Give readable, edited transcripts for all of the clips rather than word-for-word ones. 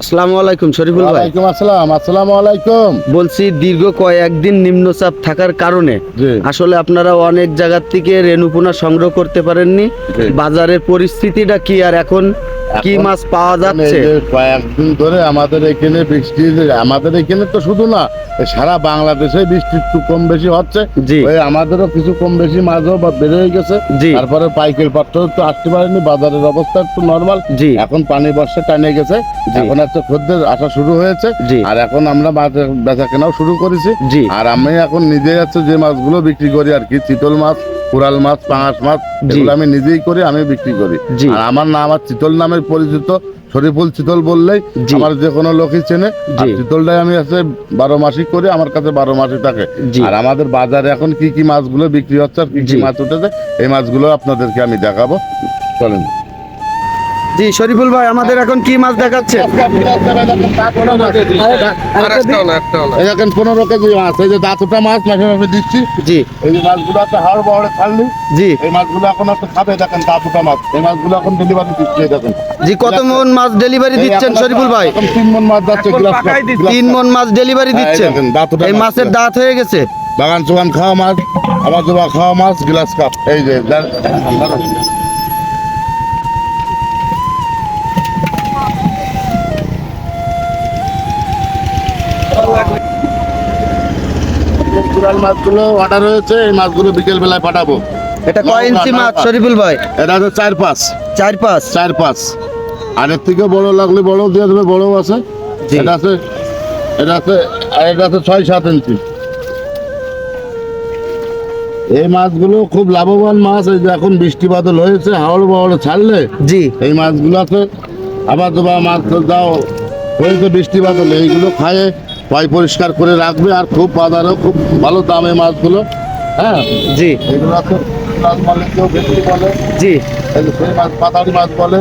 আসসালামু আলাইকুম শরীফুল ভাই। ওয়ালাইকুম আসসালাম। আসসালামু আলাইকুম। বলছি দীর্ঘ কয়েকদিন নিম্নচাপ থাকার কারণে জি। আসলে আপনারা অনেক জায়গা থেকে রেণুপোনা সংগ্রহ করতে পারেননি। জি। বাজারের পরিস্থিতিটা কি আর এখন কি মাছ পাওয়া যাচ্ছে? এই যে কয়েকদিন ধরে আমাদের এখানে বৃষ্টি, আমাদের এখানে তো শুধু না, সারা বাংলাদেশে বৃষ্টি একটু কম বেশি হচ্ছে। জি। ওই আমাদেরও কিছু কম বেশি মাছও বেড়ে গেছে। জি। তারপরে পাইকারি পাত্র তো আসতে পারেনি, বাজারের অবস্থা একটু নর্মাল। জি। এখন পানি বর্ষা টানে গেছে, জি। এখন একটা খদ্দের আসা শুরু হয়েছে। জি। আর এখন আমরা মাছ বেচা কেনাও শুরু করেছি। জি। আর আমি এখন নিজে যাচ্ছে যে মাছগুলো বিক্রি করি আর কি, চিতল মাছ, কোরাল মাছ, পাঙাশ মাছ, জি। এগুলো আমি নিজেই করি, আমি বিক্রি করি। জি। আর আমার নাম আর চিতল নামে পরিচিত। শরীফুল চিতল বললেই জি। আমার যে কোনো লোকই চেনে। আর জি। চিতলটাই আমি আছে 12 মাসই করি, আমার কাছে 12 মাসই থাকে। জি। আর আমাদের বাজারে এখন কি কি মাছগুলো বিক্রি হচ্ছে আর কি কি জি। মাছ উঠেছে, এই মাছগুলো আপনাদেরকে আমি দেখাবো। চলেন। জি শরীফুল ভাই, আমাদের এখন কি মাছ দেখাচ্ছে? এই দেখেন 15 কেজি মাছ, এই যে দাঁতটা মাছ মাঝে মাঝে দিচ্ছি। জি। এই যে মাছগুলো একটা হাড় বড় ছাড়লি, জি। এই মাছগুলো এখন একটা খাবে, দেখেন দাঁতটা মাছ, এই মাছগুলো এখন ডেলিভারি দিচ্ছি। এই দেখেন জি, কত মন মাছ ডেলিভারি দিচ্ছেন শরীফুল ভাই? এখন 3 মণ মাছ যাচ্ছে, গ্লাস কাপ, গ্লাস 3 কাপ। মন মাছ ডেলিভারি হ্যাঁ, এই দিচ্ছেন। দেখেন, দাঁতটা এই মাছ। মাছের দাঁত হয়ে গেছে। বাগান চোগান খাওয়া মাছ, আবার জোবা খাওয়া মাছ, গ্লাস কাপ। এই যে কোরাল মাছগুলো অর্ডার হয়েছে, এই মাছগুলো বিকেল বেলায় পাঠাবো। এটা কয় ইঞ্চি মাছ শরীফুল ভাই? এটা হচ্ছে 4-5। 4-5। 4-5। আর এর থেকে বড় লাগলে বড় দিয়ে দেবে, বড় আছে। জি। এটা আছে, আর এটা আছে 6-7 ইঞ্চি। এই মাছগুলো খুব লাভবান মাছ। এই যে এখন বৃষ্টি বাদল হয়েছে, হাওড় বাওড় ছাড়লে জি। এই মাছগুলো আছে, আবার দুবার মাছ দাও হয়েছে বৃষ্টি বাদল, এইগুলো খায় পয় পরিষ্কার করে রাখবে। আর খুব বাজারেও খুব ভালো দাম এই মাছগুলো। হ্যাঁ, জি। এগুলো আছে মাছ বলে, কেউ ভেটকি বলে, জি। এই যে সেই মাছ পাতাড়ি মাছ বলে।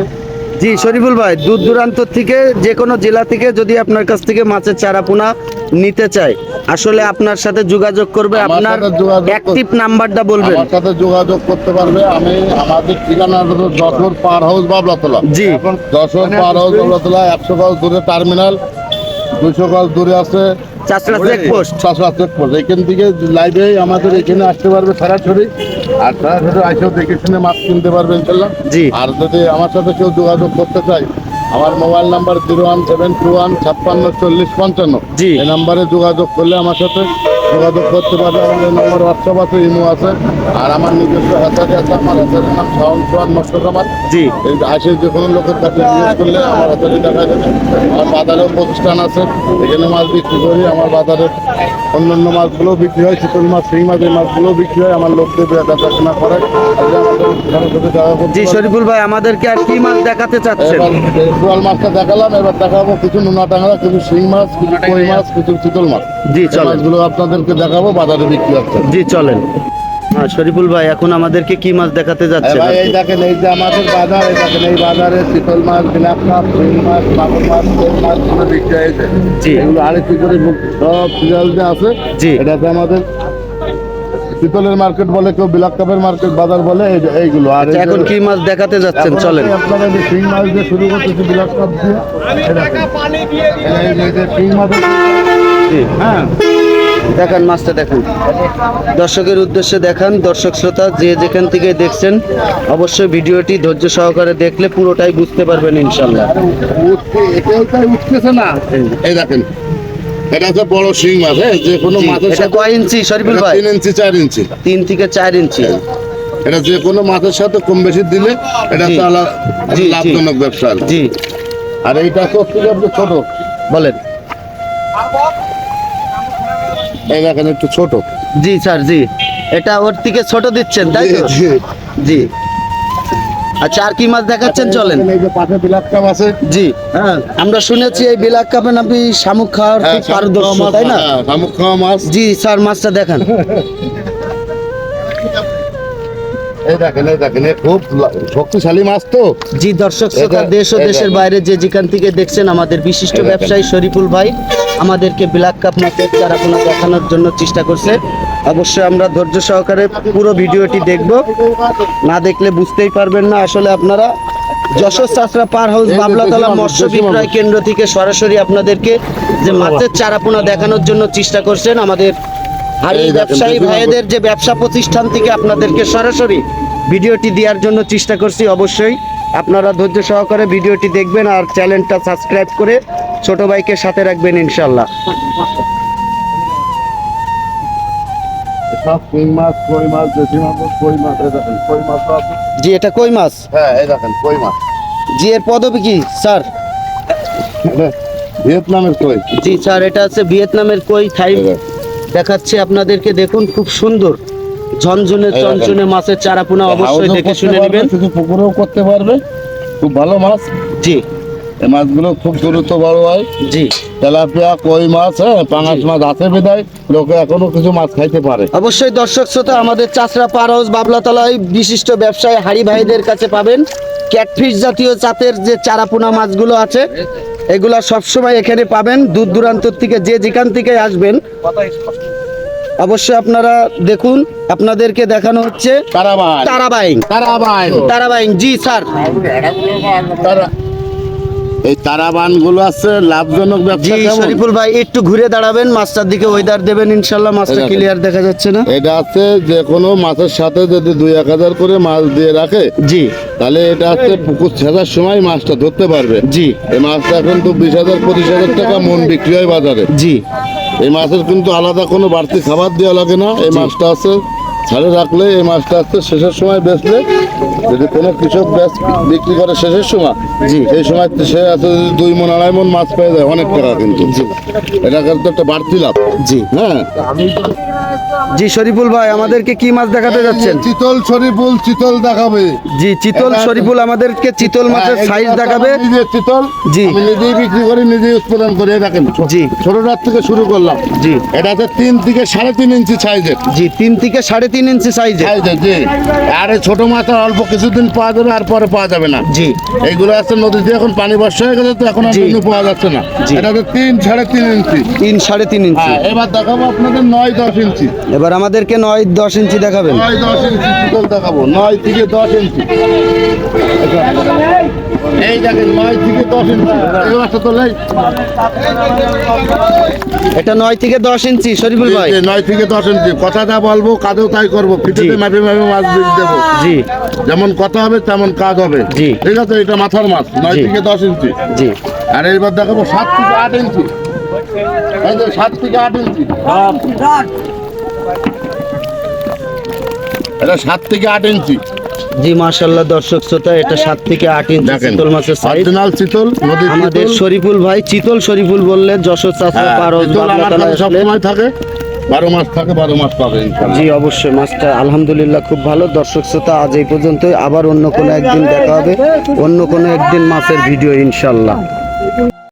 জি শরীফুল ভাই, দূর দূরান্ত থেকে যে কোনো জেলা থেকে যদি আপনার কাছ থেকে মাছের চারাপোনা নিতে চায়, আসলে আপনার সাথে যোগাযোগ করবে। আমার আপনার সাথে যোগাযোগ অ্যাক্টিভ নাম্বারটা বলবেন। আমার সাথে যোগাযোগ করতে পারবে। আমি আমাদের ঠিকানা হলো যশোর পার হাউস বাবলাতলা। জি। এখন যশোর পার হাউস বাবলাতলা, 100 গজ দূরে টার্মিনাল, 200 গজ দূরে আছে চাষরা চেকপোস্ট। চাষরা চেকপোস্ট। এখান থেকে লাইভে আমাদের এখানে আসতে পারবে সরাসরি, আর সরাসরি আসেও দেখে শুনে মাছ কিনতে পারবে ইনশাল্লাহ। জি। আর যদি আমার সাথে কেউ যোগাযোগ করতে চায়, আমার মোবাইল নাম্বার 01721564055। জি। এই নাম্বারে যোগাযোগ করলে আমার সাথে যোগাযোগ করতে পারবে। আমাদের নম্বর হোয়াটসঅ্যাপ আছে, ইমো আছে। আর আমার নিজস্ব হ্যাচারি আছে, আমার হ্যাচারির নাম শাওন সোহান মৎস্যখামার। জি। এই আসে যে কোনো লোকের কাছে জিজ্ঞেস করলে আমার হ্যাচারি দেখা যাবে। আমার বাজারেও প্রতিষ্ঠান আছে, এখানে মাছ বিক্রি করি। আমার বাজারে অন্যান্য মাছগুলোও বিক্রি হয়, চিতল মাছ, শিং মাছ, এই মাছগুলোও বিক্রি হয়। আমার লোকদের দেখাশোনা করে। আর যে আমাদের সাথে দেখা করতে জি পারে। শরীফুল ভাই, আমাদেরকে আর কি মাছ দেখাতে চাচ্ছেন? এবার কোরাল মাছটা দেখালাম, এবার দেখাবো কিছু নোনা টাঙা, কিছু শিং মাছ, কিছু কই মাছ, কিছু চিতল মাছ। জি, এই চলেন। মাছগুলো আপনাদেরকে দেখাবো, বাজারে বিক্রি হচ্ছে। জি চলেন। হ্যাঁ শরীফুল ভাই, এখন আমাদেরকে কি মাছ দেখাতে যাচ্ছেন? ভাই এই দেখেন, এই যে আমাদের বাজার, এই দেখেন এই বাজারে চিতল মাছ, বিলাক মাছ, শিং মাছ, মাগুর মাছ, কই মাছগুলো বিক্রি হয়েছে। জি। এগুলো আরেকটি করে সব সিরিয়াল যে আছে। জি। এটাতে আমাদের চিতলের মার্কেট বলে, কেউ বিলাক কাপের মার্কেট বাজার বলে, এইগুলো। আর এই যে- এখন কি মাছ দেখাতে যাচ্ছেন? এখন চলেন। আপনারা যে শিং মাছ দিয়ে শুরু করতেছি বিলাক কাপ দিয়ে, এই দেখেন। এই যে শিং মাছের, জি। হ্যাঁ, দেখান মাছটা, দেখান দর্শকের উদ্দেশ্যে দেখান। দর্শক শ্রোতা যে যেখান থেকে দেখছেন, অবশ্যই ভিডিওটি ধৈর্য সহকারে দেখলে পুরোটাই বুঝতে পারবেন ইনশাল্লাহ। এটাই উঠতেছে না। এই দেখেন, এটা হচ্ছে বড় শিং মাছ। হ্যাঁ, যে কোনো জি, মাছের এটা সাথে কয় ইঞ্চি শরীফুল ভাই? 3 ইঞ্চি 4 ইঞ্চি। 3 থেকে 4 ইঞ্চি। এটা যে কোনো মাছের সাথে কম বেশি দিলে এটা জি। তো জি, জি। লাভজনক ব্যবসা। জি আর এইটা তো আপনি ছোট, বলেন। এই দেখেন একটু ছোট। জি স্যার, জি। এটা ওর থেকে ছোট দিচ্ছেন, তাই তো? জি। জি। আচ্ছা, আর কি মাছ দেখাচ্ছেন? চলেন। এই যে পাশে বিলাক কাপ আছে। জি। হ্যাঁ, আমরা শুনেছি এই বিলাক কাপে আপনি শামুক খাওয়ার খুব পারদর্শী, তাই না? শামুক খাওয়া মাছ। জি স্যার, মাছটা দেখান। এই দেখেন, এই দেখেন, এ খুব শক্তিশালী মাছ তো। জি দর্শক শ্রোতা, এটা- দেশ ও এটা- দেশের বাইরে যে যেখান থেকে দেখছেন, আমাদের বিশিষ্ট এটা- ব্যবসায়ী শরীফুল ভাই আমাদেরকে ব্ল্যাক কাপ মাছের চারাপোনা দেখানোর জন্য চেষ্টা করছে। অবশ্যই আমরা ধৈর্য সহকারে পুরো ভিডিওটি দেখব, না দেখলে বুঝতেই পারবেন না আসলে আপনারা যশোর চাষরা পার হাউস এই যে বাবলাতলা দেশি মৎস্য মাছ, বিক্রয় কেন্দ্র থেকে সরাসরি আপনাদেরকে যে মাছের চারাপোনা দেখানোর জন্য চেষ্টা করছেন আমাদের হাড়ি এই দেখেন, ব্যবসায়ী দেশি মাছ। ভাইদের যে ব্যবসা প্রতিষ্ঠান থেকে আপনাদেরকে সরাসরি ভিডিওটি দেওয়ার জন্য চেষ্টা করছি। অবশ্যই আপনারা ধৈর্য সহকারে ভিডিওটি দেখবেন আর চ্যানেলটা সাবস্ক্রাইব করে ছোট ভাইকে সাথে রাখবেন ইনশাল্লাহ। সব শিং মাছ, কই মাছ, দেশি মাছ, কই মাছ, এই দেখেন কই মাছ আছে। জি, এটা কই মাছ। হ্যাঁ, এই দেখেন কই মাছ, জি, এর পদবি কি স্যার? এটা ভিয়েতনামের কই। জি স্যার, এটা হচ্ছে ভিয়েতনামের কই থাই এই দেখেন। দেখাচ্ছে আপনাদেরকে, দেখুন খুব সুন্দর ঝনঝনে এই দেখেন। চনচনে মাছের চারাপোনা অবশ্যই হাউসেও দেখে করতে শুনে পারবে, নেবেন। শুধু পুকুরেও করতে পারবে, খুব ভালো মাছ। জি এই মাছগুলো খুব দ্রুত বড় হয়। জি, তেলাপিয়া, কই মাছ, হ্যাঁ, পাঙাশ মাছ আছে বিদায় লোকে এখনো কিছু মাছ খাইতে পারে। অবশ্যই দর্শক শ্রোতা আমাদের চাষরা পার হাউস বাবলাতলায় বিশিষ্ট ব্যবসায়ী হাড়ি ভাইদের কাছে পাবেন ক্যাটফিশ জাতীয় জাতের যে চারাপোনা মাছগুলো আছে এগুলা সবসময় এখানে পাবেন। দূর দূরান্ত থেকে যে যেখান থেকে আসবেন অবশ্যই আপনারা দেখুন, আপনাদেরকে দেখানো হচ্ছে তারাবাই, তারাবাইং। তারাবাই, তারাবাইং, জি স্যার। এই তারাবান গুলো আছে লাভজনক জি ব্যবসা। কেমন? শরীফুল ভাই একটু ঘুরে দাঁড়াবেন, মাছটার দিকে ওয়েদার দেবেন ইনশাল্লাহ। মাছটা এই দেখেন। ক্লিয়ার দেখা যাচ্ছে না। এটা আছে যে কোনো মাছের সাথে যদি 2-1 করে মাছ দিয়ে রাখে জি তাহলে এটা হচ্ছে পুকুর ছেঁচার সময় মাছটা ধরতে পারবে। জি এই মাছটা এখন তো 20,000-25,000 টাকা মন বিক্রি হয় বাজারে। জি এই মাছের কিন্তু আলাদা কোনো বাড়তি খাবার দেওয়া লাগে না। এই মাছটা আছে ছাড়ে রাখলে, এই মাছটা আছে শেষের সময় বেচলে, যদি কোনো কৃষক বিক্রি করে শেষের সময়, জি। এই সময় সে আছে যদি 2 মণ 2.5 মণ মাছ পেয়ে যায়, অনেক টাকা কিন্তু। এটা কিন্তু একটা বাড়তি লাভ। জি হ্যাঁ, জি শরীফুল ভাই আমাদেরকে কি মাছ দেখাতে যাচ্ছেন? চিতল শরীফুল চিতল দেখাবে। জি চিতল এটা- শরীফুল আমাদেরকে চিতল মাছের হ্যাঁ, সাইজ এগুলো দেখাবে। আমার নিজের চিতল। জি। আমি নিজেই বিক্রি করি, নিজেই উৎপাদন করি। এই দেখেন, জি। ছোটটার থেকে শুরু করলাম। জি এটা হচ্ছে 3 থেকে 3.5 ইঞ্চি সাইজের। জি 3 থেকে 3.5 ইঞ্চি সাইজে। সাইজের, জি। আর এই ছোট মাছ আর অল্প কিছুদিন পাওয়া যাবে, আর পরে পাওয়া যাবে না। জি এইগুলো আছে নদীতে, এখন পানি বর্ষা হয়ে গেছে তো এখন আর জি। কোনো পাওয়া যাচ্ছে না। জি। এটা হচ্ছে 3-3.5 ইঞ্চি। 3-3.5 ইঞ্চি। হ্যাঁ, এবার দেখাবো আপনাদের 9-10 ইঞ্চি। এবার আমাদেরকে 9-10 ইঞ্চি দেখাবেন। 9-10 ইঞ্চি চিতল দেখাবো, 9 থেকে 10 ইঞ্চি। এই দেখেন 9 থেকে 10 ইঞ্চি। এই মাছটা তো নেই। এটা 9 থেকে 10 ইঞ্চি শরীফুল ভাই। 9 থেকে 10 ইঞ্চি। কথা যা বলবো কাজও তাই করবো, ফিতেতে জি। মাপে মাপে মাছ বীজ দেবো। জি যেমন কথা হবে তেমন কাজ হবে। জি। ঠিক আছে, এটা মাথার মাছ 9 জি। থেকে 10 ইঞ্চি। জি আর এইবার দেখাবো 7 থেকে 8 ইঞ্চি। এই যে 7 থেকে 8 ইঞ্চি। এটা 7 থেকে 8 ইঞ্চি। জি মাশাআল্লাহ দর্শক শ্রোতা, এটা 7 থেকে 8 ইঞ্চি দেখেন, চিতল মাছের সাইজ। অরিজিনাল চিতল, নদীর আমাদের চিতল। শরীফুল ভাই চিতল শরীফুল বললে যশোর চাষরা হ্যাঁ, পার হাউস চিতল আমার বাবলাতলা কাছে আসলে। সবসময় থাকে। 12 মাস থাকে, 12 মাস পাবে ইনশাআল্লাহ। জি অবশ্যই, মাছটা আলহামদুলিল্লাহ খুব ভালো। দর্শক শ্রোতা আজ এই পর্যন্তই, আবার অন্য কোনো একদিন দেখা হবে, অন্য কোনো একদিন মাছের ভিডিও ইনশাল্লাহ।